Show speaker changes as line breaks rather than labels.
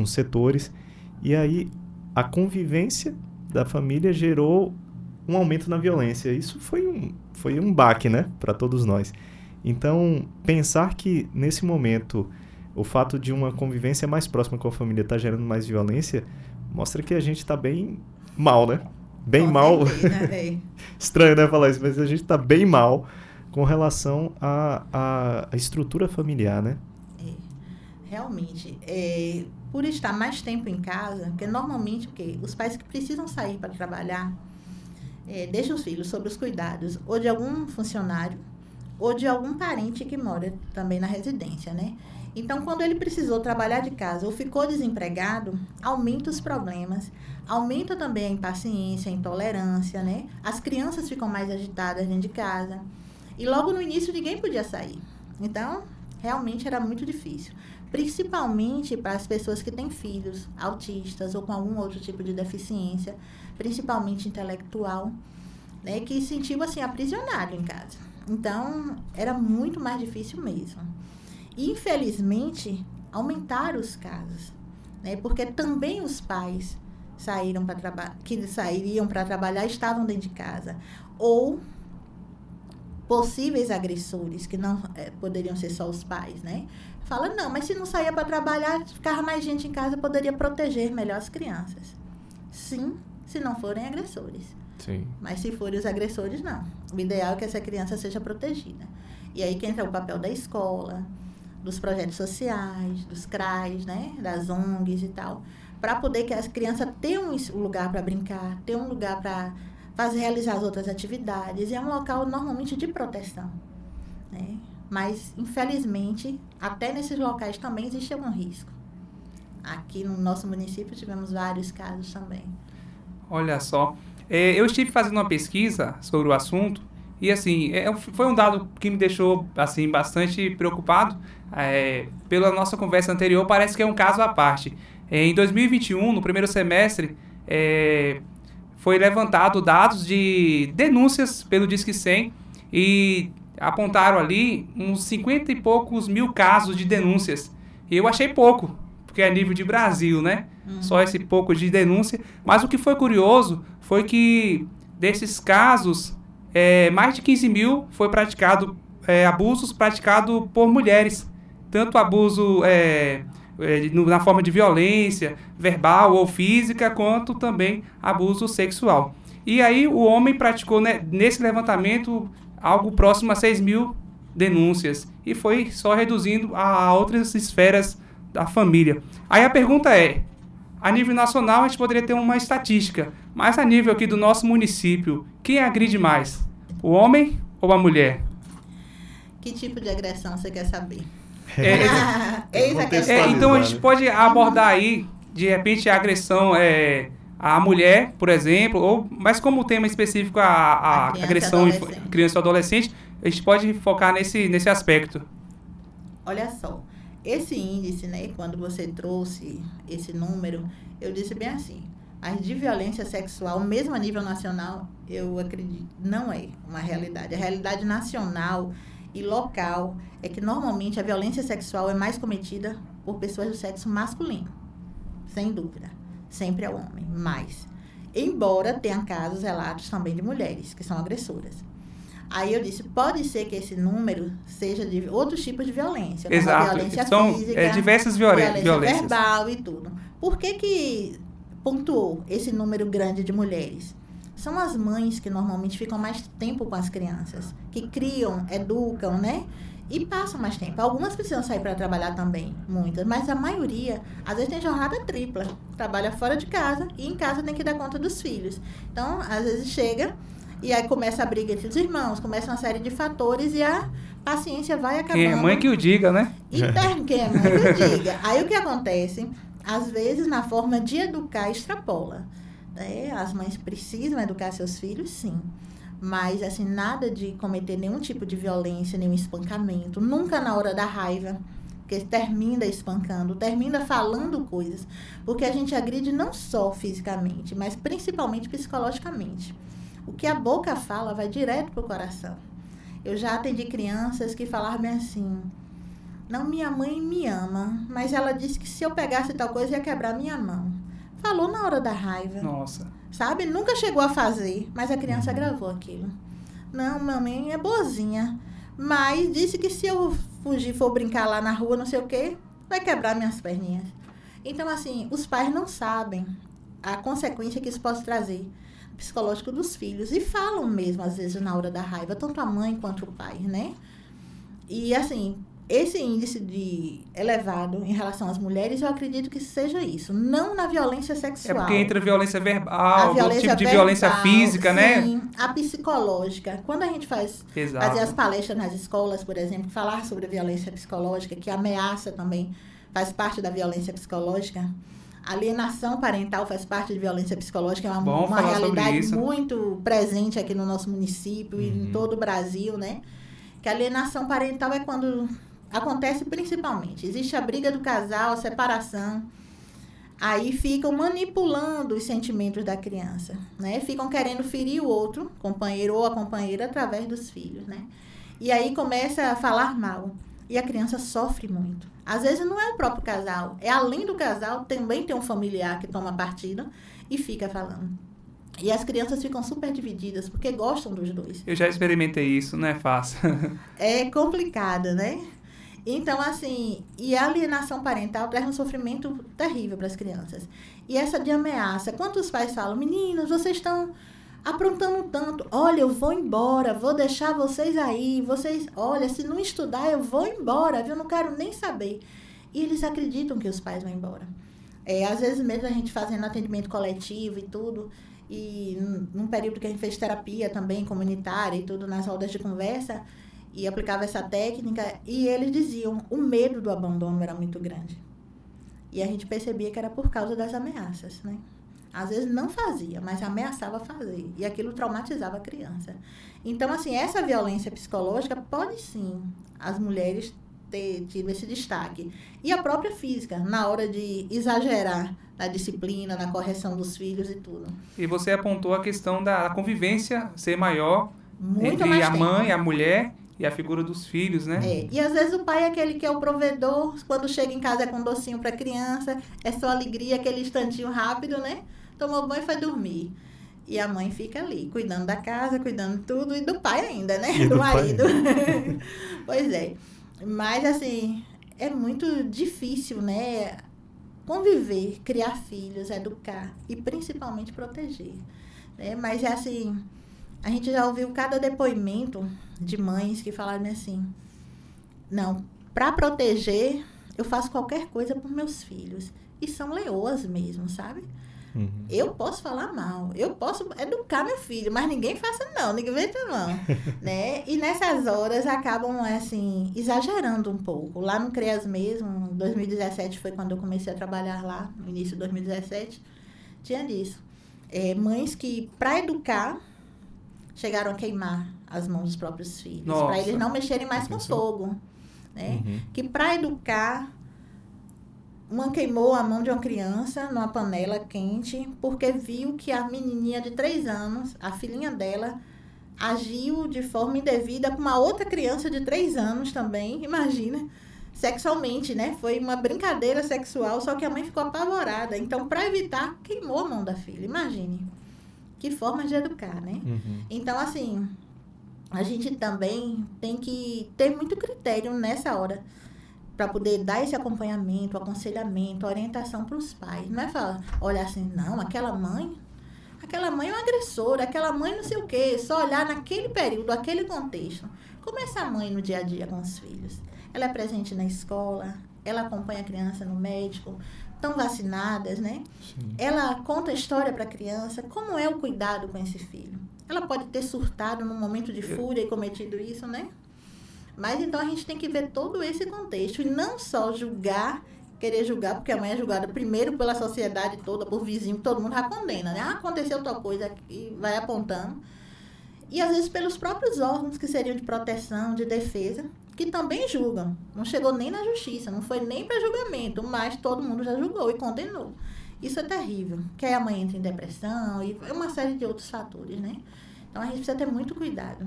alguns setores. E aí a convivência da família gerou um aumento na violência. Isso foi um baque, né, para todos nós. Então, pensar que nesse momento o fato de uma convivência mais próxima com a família está gerando mais violência mostra que a gente está bem mal, né? Bem
Com
mal.
certeza,
Estranho, né, falar isso, mas a gente está bem mal com relação à estrutura familiar, né?
Realmente, por estar mais tempo em casa, porque normalmente os pais que precisam sair para trabalhar deixam os filhos sob os cuidados ou de algum funcionário ou de algum parente que mora também na residência, né? Então, quando ele precisou trabalhar de casa ou ficou desempregado, aumenta os problemas, aumenta também a impaciência, a intolerância, né? As crianças ficam mais agitadas dentro de casa. E logo no início ninguém podia sair. Então, realmente era muito difícil. Principalmente para as pessoas que têm filhos autistas ou com algum outro tipo de deficiência, principalmente intelectual, né? Que se sentiu assim aprisionado em casa. Então, era muito mais difícil mesmo. Infelizmente, aumentaram os casos, né? Porque também os pais que sairiam para trabalhar estavam dentro de casa. Ou possíveis agressores, que não poderiam ser só os pais, né? Fala, não, mas se não saía para trabalhar, ficava mais gente em casa, poderia proteger melhor as crianças. Sim, se não forem agressores.
Sim.
Mas se forem os agressores, não. O ideal é que essa criança seja protegida. E aí que entra o papel da escola, dos projetos sociais, dos CRAs, né? Das ONGs e tal, para poder que as crianças tenham um lugar para brincar, tenham um lugar para realizar as outras atividades. E é um local normalmente de proteção, né? Mas, infelizmente, até nesses locais também existe algum risco. Aqui no nosso município tivemos vários casos também.
Olha só, eu estive fazendo uma pesquisa sobre o assunto e, assim, foi um dado que me deixou, assim, bastante preocupado. Pela nossa conversa anterior, parece que é um caso à parte. Em 2021, no primeiro semestre, foi levantado dados de denúncias pelo Disque 100 e apontaram ali uns 50 e poucos mil casos de denúncias. E eu achei pouco, porque é nível de Brasil, né? Só esse pouco de denúncia. Mas o que foi curioso foi que desses casos, mais de 15 mil foi praticado, abusos praticados por mulheres. Tanto abuso na forma de violência, verbal ou física, quanto também abuso sexual. E aí o homem praticou, né, nesse levantamento algo próximo a 6 mil denúncias. E foi só reduzindo a outras esferas da família. Aí a pergunta é, a nível nacional a gente poderia ter uma estatística, mas a nível aqui do nosso município, quem agride mais? O homem ou a mulher?
Que tipo de agressão você quer saber?
Então a gente pode abordar aí, de repente, a agressão à mulher, por exemplo, mas como o tema específico a agressão em criança ou adolescente, a gente pode focar nesse aspecto.
Olha só, esse índice, né, quando você trouxe esse número, eu disse bem assim, mas de violência sexual, mesmo a nível nacional, eu acredito, não é uma realidade. A realidade nacional e local é que normalmente a violência sexual é mais cometida por pessoas do sexo masculino, sem dúvida, sempre é o homem, mas embora tenha casos, relatos também de mulheres que são agressoras. Aí eu disse, pode ser que esse número seja de outros tipos de violência, como a violência física,
diversas
violência verbal e tudo. Por que pontuou esse número grande de mulheres? São as mães que normalmente ficam mais tempo com as crianças, que criam, educam, né? E passam mais tempo. Algumas precisam sair para trabalhar também, muitas, mas a maioria, às vezes, tem jornada tripla. Trabalha fora de casa e em casa tem que dar conta dos filhos. Então, às vezes chega e aí começa a briga entre os irmãos, começa uma série de fatores e a paciência vai acabando.
Quem é mãe que o diga, né?
Quem é mãe que o diga. Aí o que acontece? Às vezes, na forma de educar, extrapola. As mães precisam educar seus filhos, sim. Mas, assim, nada de cometer nenhum tipo de violência, nenhum espancamento. Nunca na hora da raiva, porque termina espancando, termina falando coisas. Porque a gente agride não só fisicamente, mas principalmente psicologicamente. O que a boca fala vai direto pro coração. Eu já atendi crianças que falavam assim, Não, minha mãe me ama, mas ela disse que se eu pegasse tal coisa ia quebrar minha mão. Falou na hora da raiva.
Nossa.
Sabe? Nunca chegou a fazer, mas a criança gravou aquilo. Não, mamãe é boazinha, mas disse que se eu fugir, for brincar lá na rua, não sei o quê, vai quebrar minhas perninhas. Então, assim, os pais não sabem a consequência que isso pode trazer psicológico dos filhos. E falam mesmo, às vezes, na hora da raiva, tanto a mãe quanto o pai, né? E, assim, esse índice de elevado em relação às mulheres, eu acredito que seja isso. Não na violência
É
sexual.
porque entra a violência verbal,
A
do
violência
tipo de
verbal,
violência física, né?
Sim, a psicológica. Quando a gente
Exato.
fazia as palestras nas escolas, por exemplo, falar sobre a violência psicológica, que a ameaça também faz parte da violência psicológica. A alienação parental faz parte de violência psicológica, é
Bom
uma
falar sobre
realidade
isso.
muito presente aqui no nosso município e em todo o Brasil, né? Que a alienação parental é quando acontece principalmente. Existe a briga do casal, a separação. Aí ficam manipulando os sentimentos da criança, né? Ficam querendo ferir o outro, companheiro ou a companheira, através dos filhos, né? E aí começa a falar mal. E a criança sofre muito. Às vezes não é o próprio casal, é além do casal, também tem um familiar que toma partido e fica falando. E as crianças ficam super divididas, porque gostam dos dois.
Eu já experimentei isso, não é fácil.
É complicado, né? Então, assim, e a alienação parental traz um sofrimento terrível para as crianças. E essa de ameaça, quantos pais falam, meninos, vocês estão aprontando tanto, olha, eu vou embora, vou deixar vocês aí, vocês, olha, se não estudar, eu vou embora, viu? Eu não quero nem saber. E eles acreditam que os pais vão embora. Às vezes mesmo a gente fazendo atendimento coletivo e tudo, e num período que a gente fez terapia também, comunitária e tudo, nas rodas de conversa, e aplicava essa técnica, e eles diziam, o medo do abandono era muito grande. E a gente percebia que era por causa das ameaças, né? Às vezes não fazia, mas ameaçava fazer. E aquilo traumatizava a criança. Então, assim, essa violência psicológica pode sim as mulheres ter tido esse destaque. E a própria física, na hora de exagerar na disciplina, na correção dos filhos e tudo.
E você apontou a questão da convivência ser maior
Muito
entre
mais
a
tempo.
mãe, a mulher e a figura dos filhos, né?
E às vezes o pai é aquele que é o provedor, quando chega em casa é com um docinho para a criança, é só alegria, aquele instantinho rápido, né? Tomou banho e foi dormir. E a mãe fica ali, cuidando da casa, cuidando de tudo, e do pai ainda, né?
E
do
do
marido. Pois é. Mas, assim, é muito difícil, né? Conviver, criar filhos, educar e principalmente proteger. Né? Mas, é assim, a gente já ouviu cada depoimento de mães que falaram assim, não, para proteger, eu faço qualquer coisa por meus filhos. E são leoas mesmo, sabe? Eu posso falar mal, eu posso educar meu filho, mas ninguém faça não, ninguém meta não, né? E nessas horas acabam, assim, exagerando um pouco. Lá no CREAS mesmo, em 2017 foi quando eu comecei a trabalhar lá, no início de 2017, tinha disso. Mães que, para educar, chegaram a queimar as mãos dos próprios filhos, para eles não mexerem mais com fogo, né? Que para educar, uma queimou a mão de uma criança numa panela quente, porque viu que a menininha de 3 anos, a filhinha dela, agiu de forma indevida com uma outra criança de 3 anos também, imagina, sexualmente, né? Foi uma brincadeira sexual, só que a mãe ficou apavorada. Então, para evitar, queimou a mão da filha, imagine. Que forma de educar, né? Então, assim, a gente também tem que ter muito critério nessa hora, para poder dar esse acompanhamento, aconselhamento, orientação para os pais. Não é falar, olhar assim, não, aquela mãe é uma agressora, aquela mãe não sei o quê, só olhar naquele período, aquele contexto. Como é essa mãe no dia a dia com os filhos? Ela é presente na escola, ela acompanha a criança no médico, estão vacinadas, né? Sim. Ela conta a história para a criança, como é o cuidado com esse filho? Ela pode ter surtado num momento de fúria e cometido isso, né? Mas então a gente tem que ver todo esse contexto e não só querer julgar, porque a mãe é julgada primeiro pela sociedade toda, por vizinho, todo mundo já condena, né? Aconteceu tal coisa e vai apontando. E às vezes pelos próprios órgãos que seriam de proteção, de defesa, que também julgam. Não chegou nem na justiça, não foi nem para julgamento, mas todo mundo já julgou e condenou. Isso é terrível, que aí a mãe entra em depressão e uma série de outros fatores, né? Então a gente precisa ter muito cuidado.